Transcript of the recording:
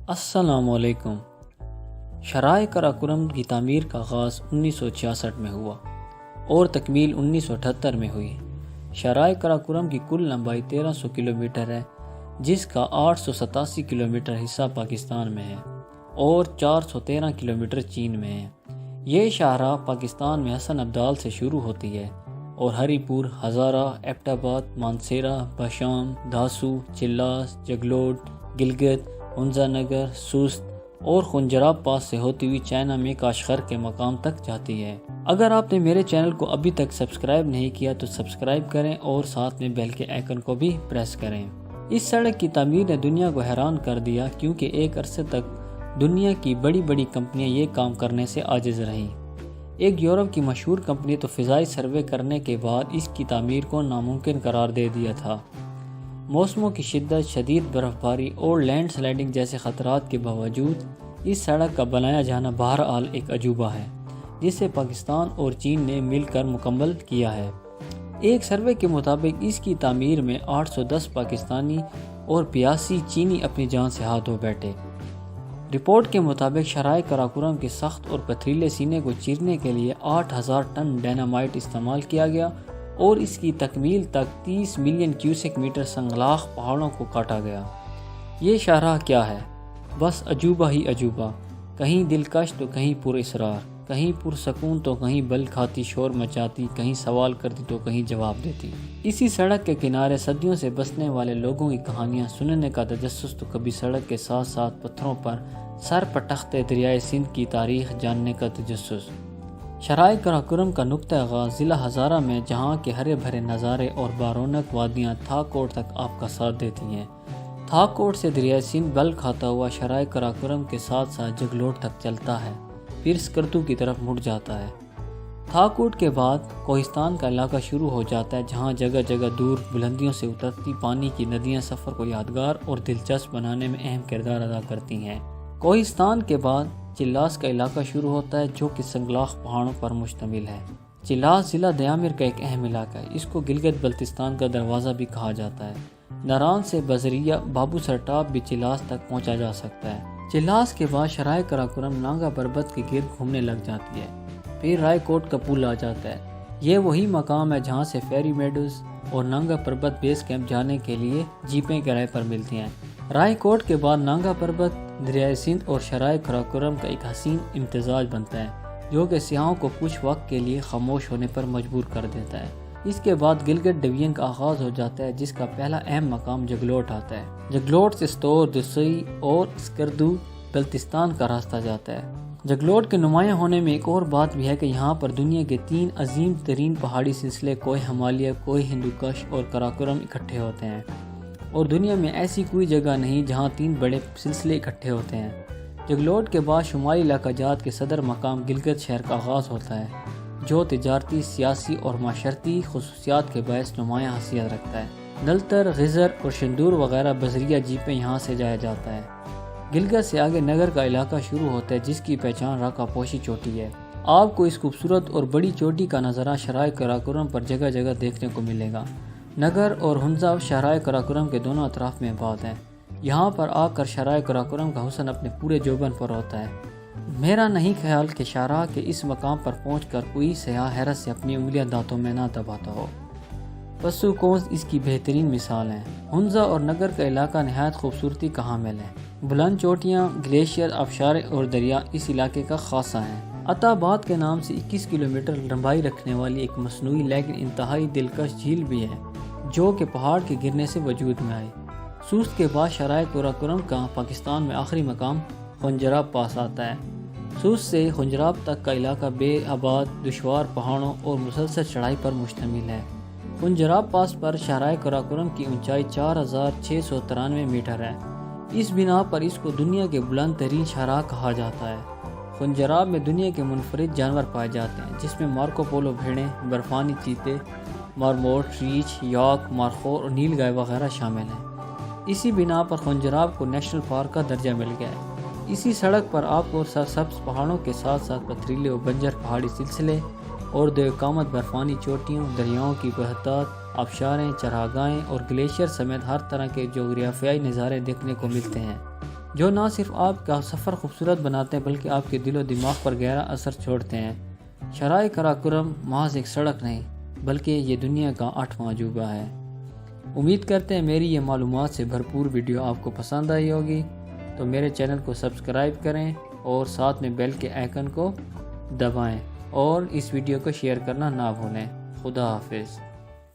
السلام علیکم۔ شاہراہ قراقرم کی تعمیر کا آغاز 1966 میں ہوا اور تکمیل 1978 میں ہوئی۔ شاہراہ قراقرم کی کل لمبائی 1300 کلومیٹر ہے، جس کا 887 کلومیٹر حصہ پاکستان میں ہے اور 413 کلومیٹر چین میں ہے۔ یہ شاہراہ پاکستان میں حسن ابدال سے شروع ہوتی ہے اور ہری پور، ہزارہ، ایبٹ آباد، مانسیرہ، بشام، دھاسو، چلاس، جگلوٹ، گلگت، ہنزا نگر، سوست اور خنجراب پاس سے ہوتی ہوئی چائنا میں کاشغر کے مقام تک جاتی ہے۔ اگر آپ نے میرے چینل کو ابھی تک سبسکرائب نہیں کیا تو سبسکرائب کریں اور ساتھ میں بیل کے آئیکن کو بھی پریس کریں۔ اس سڑک کی تعمیر نے دنیا کو حیران کر دیا، کیونکہ ایک عرصے تک دنیا کی بڑی بڑی کمپنیاں یہ کام کرنے سے عاجز رہیں۔ ایک یورپ کی مشہور کمپنی تو فضائی سروے کرنے کے بعد اس کی تعمیر کو ناممکن قرار دے دیا تھا۔ موسموں کی شدت، شدید برف باری اور لینڈ سلائڈنگ جیسے خطرات کے باوجود اس سڑک کا بنایا جانا بہرحال ایک عجوبہ ہے، جسے پاکستان اور چین نے مل کر مکمل کیا ہے۔ ایک سروے کے مطابق اس کی تعمیر میں 810 پاکستانی اور 82 چینی اپنی جان سے ہاتھ دھو بیٹھے۔ رپورٹ کے مطابق شاہراہ قراقرم کے سخت اور پتھریلے سینے کو چیرنے کے لیے 8000 ٹن ڈینامائٹ استعمال کیا گیا اور اس کی تکمیل تک 30 ملین کیوسک میٹر سنگلاخ پہاڑوں کو کاٹا گیا۔ یہ شاہراہ کیا ہے؟ بس عجوبہ ہی عجوبہ، کہیں دلکش تو کہیں پر اسرار، کہیں پرسکون تو کہیں بل کھاتی شور مچاتی، کہیں سوال کرتی تو کہیں جواب دیتی۔ اسی سڑک کے کنارے صدیوں سے بسنے والے لوگوں کی کہانیاں سننے کا تجسس، تو کبھی سڑک کے ساتھ ساتھ پتھروں پر سر پٹختے دریائے سندھ کی تاریخ جاننے کا تجسس۔ شاہراہ قراقرم کا نقطہ آغاز ضلع ہزارہ میں، جہاں کے ہرے بھرے نظارے اور بارونق وادیاں تھاک کوٹ تک آپ کا ساتھ دیتی ہیں۔ تھاک کوٹ سے دریائے سندھ بل کھاتا ہوا شاہراہ قراقرم کے ساتھ ساتھ جگلوٹ تک چلتا ہے، پھر سکردو کی طرف مڑ جاتا ہے۔ تھاک کوٹ کے بعد کوہستان کا علاقہ شروع ہو جاتا ہے، جہاں جگہ جگہ دور بلندیوں سے اترتی پانی کی ندیاں سفر کو یادگار اور دلچسپ بنانے میں اہم کردار ادا کرتی ہیں۔ کوہستان کے بعد چلاس کا علاقہ شروع ہوتا ہے، جو کہ سنگلاخ پہاڑوں پر مشتمل ہے۔ چلاس ضلع دیامر کا ایک اہم علاقہ ہے، اس کو گلگت بلتستان کا دروازہ بھی کہا جاتا ہے۔ ناران سے بزریہ بابو سر ٹاپ بھی چلاس تک پہنچا جا سکتا ہے۔ چلاس کے بعد شاہراہ قراقرم نانگا پربت کے گرد گھومنے لگ جاتی ہے، پھر رائے کوٹ کا پل آ جاتا ہے۔ یہ وہی مقام ہے جہاں سے فیری میڈوز اور نانگا پربت بیس کیمپ جانے کے لیے جیپیں کرائے پر ملتی ہیں۔ رائے کوٹ کے بعد نانگا پربت دریائے سندھ اور شاہراہ قراقرم کا ایک حسین امتزاج بنتا ہے، جو کہ سیاحوں کو کچھ وقت کے لیے خاموش ہونے پر مجبور کر دیتا ہے۔ اس کے بعد گلگت ڈویژن کا آغاز ہو جاتا ہے، جس کا پہلا اہم مقام جگلوٹ آتا ہے۔ جگلوٹ سے ستور، دسوئی اور سکردو بلتستان کا راستہ جاتا ہے۔ جگلوٹ کے نمایاں ہونے میں ایک اور بات بھی ہے کہ یہاں پر دنیا کے 3 عظیم ترین پہاڑی سلسلے کوہ ہمالیہ، کوہ ہندوکش اور قراقرم اکٹھے ہوتے ہیں، اور دنیا میں ایسی کوئی جگہ نہیں جہاں 3 بڑے سلسلے اکٹھے ہوتے ہیں۔ جگلوٹ کے بعد شمالی علاقہ جات کے صدر مقام گلگت شہر کا آغاز ہوتا ہے، جو تجارتی، سیاسی اور معاشرتی خصوصیات کے باعث نمایاں حیثیت رکھتا ہے۔ نلتر، غزر اور شندور وغیرہ بزریہ جیپیں یہاں سے جایا جاتا ہے۔ گلگت سے آگے نگر کا علاقہ شروع ہوتا ہے، جس کی پہچان راکا پوشی چوٹی ہے۔ آپ کو اس خوبصورت اور بڑی چوٹی کا نظارہ شاہراہ قراقرم پر جگہ جگہ دیکھنے کو ملے گا۔ نگر اور ہنزا شاہراہ قراقرم کے دونوں اطراف میں آباد ہیں۔ یہاں پر آ کر شاہراہ قراقرم کا حسن اپنے پورے جوبن پر ہوتا ہے۔ میرا نہیں خیال کہ شاہراہ کے اس مقام پر پہنچ کر کوئی سیاح حیرت سے اپنی انگلیاں دانتوں میں نہ دباتا ہو۔ پسو کونز اس کی بہترین مثال ہیں۔ ہنزا اور نگر کا علاقہ نہایت خوبصورتی کا حامل ہے۔ بلند چوٹیاں، گلیشیئر، آبشاریں اور دریا اس علاقے کا خاصہ ہیں۔ عطا آباد کے نام سے 21 کلومیٹر لمبائی رکھنے والی ایک مصنوعی لیکن انتہائی دلکش جھیل بھی ہے، جو کہ پہاڑ کے گرنے سے وجود میں آئی۔ سوست کے بعد شاہراہ قراقرم کا پاکستان میں آخری مقام خنجراب پاس آتا ہے۔ سوست سے خنجراب تک کا علاقہ بے آباد، دشوار پہاڑوں اور مسلسل چڑھائی پر مشتمل ہے۔ خنجراب پاس پر شاہراہ قراقرم کی اونچائی 4693 میٹر ہے۔ اس بنا پر اس کو دنیا کے بلند ترین شاہراہ کہا جاتا ہے۔ خنجراب میں دنیا کے منفرد جانور پائے جاتے ہیں، جس میں مارکو پولو بھیڑیں، برفانی چیتے، مارموٹ، ریچھ، یاک، مارخور اور نیل گائے وغیرہ شامل ہیں۔ اسی بنا پر خنجراب کو نیشنل پارک کا درجہ مل گیا ہے۔ اسی سڑک پر آپ کو سرسبز پہاڑوں کے ساتھ ساتھ پتھریلے و بنجر پہاڑی سلسلے اور دو اقامت برفانی چوٹیوں، دریاؤں کی بہتات، آبشاریں، چراگاہیں اور گلیشیئر سمیت ہر طرح کے جغرافیائی نظارے دیکھنے کو ملتے ہیں۔ جو نہ صرف آپ کا سفر خوبصورت بناتے ہیں بلکہ آپ کے دل و دماغ پر گہرا اثر چھوڑتے ہیں۔ شاہراہ قراقرم محض ایک سڑک نہیں بلکہ یہ دنیا کا 8واں عجوبہ ہے۔ امید کرتے ہیں میری یہ معلومات سے بھرپور ویڈیو آپ کو پسند آئی ہوگی، تو میرے چینل کو سبسکرائب کریں اور ساتھ میں بیل کے آئیکن کو دبائیں اور اس ویڈیو کو شیئر کرنا نہ بھولیں۔ خدا حافظ۔